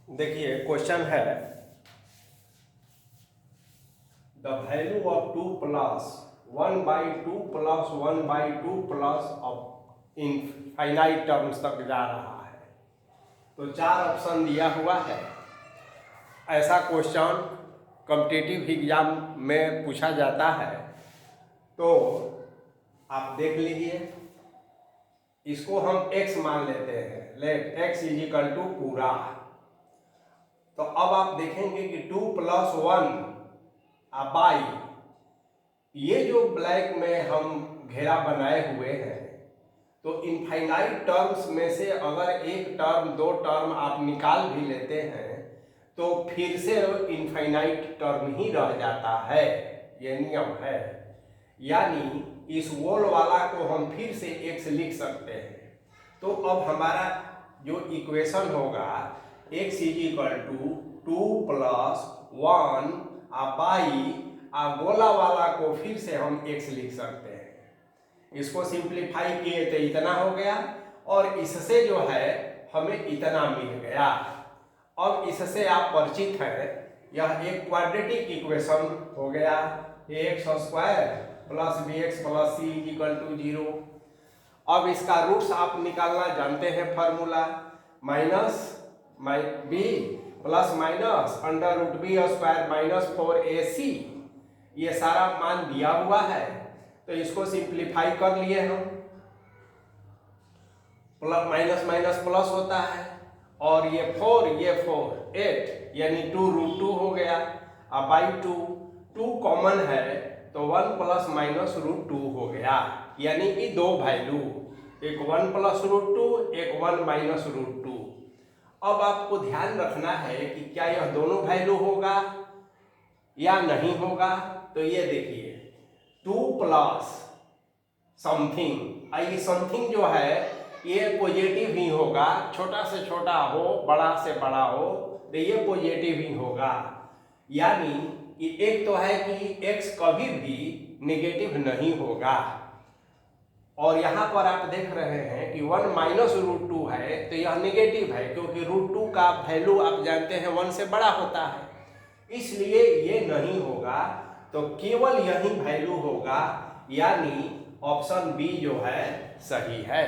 देखिए क्वेश्चन है the value of 2 plus 1/2 plus 1/2 plus of infinite terms तक जा रहा है। तो 4 ऑप्शन दिया हुआ है। ऐसा क्वेश्चन कॉम्पिटिटिव एग्जाम में पूछा जाता है। तो आप देख लीजिए, इसको हम x मान लेते हैं। लेट x इजिकल टू पूरा। तो अब आप देखेंगे कि 2 + 1 बाई ये जो ब्लैक में हम घेरा बनाए हुए हैं, तो इनफाइनाइट टर्म्स में से अगर एक टर्म दो टर्म आप निकाल भी लेते हैं तो फिर से इनफाइनाइट टर्म ही रह जाता है। ये नियम है। यानी इस वोल वाला को हम फिर से x लिख सकते हैं। तो अब हमारा जो इक्वेशन होगा x इजिकल टू 2 + 1 बाई गोला वाला को फिर से हम x लिख सकते हैं। इसको सिंप्लीफाई किए तो इतना हो गया और इससे जो है हमें इतना मिल गया। अब इससे आप परिचित हैं, यह एक क्वाड्रेटिक इक्वेशन हो गया। ax² + bx + c = 0। अब इसका रूट्स आप निकालना जानते हैं। Formula minus b plus minus √b² - 4ac, ये सारा मान दिया हुआ है। तो इसको सिंप्लीफाई कर लिए हम। प्लस माइनस माइनस प्लस होता है और ये 4 8 यानी 2√2 हो गया। अब बाई 2 कॉमन है तो 1 ± √2 हो गया। यानी कि दो वैल्यू, एक 1 + √2, एक 1 - √2। अब आपको ध्यान रखना है कि क्या यह दोनों वैल्यू होगा या नहीं होगा। तो ये देखिए 2 प्लस समथिंग, ये समथिंग जो है ये पॉजिटिव ही होगा। छोटा से छोटा हो, बड़ा से बड़ा हो, तो ये पॉजिटिव ही होगा। यानी कि एक तो है कि x कभी भी नेगेटिव नहीं होगा। और यहाँ पर आप देख रहे हैं कि 1 - √2 है तो यह नेगेटिव है, क्योंकि √2 का वैल्यू आप जानते हैं 1 से बड़ा होता है, इसलिए ये नहीं होगा। तो केवल यही वैल्यू होगा, यानी ऑप्शन बी जो है सही है।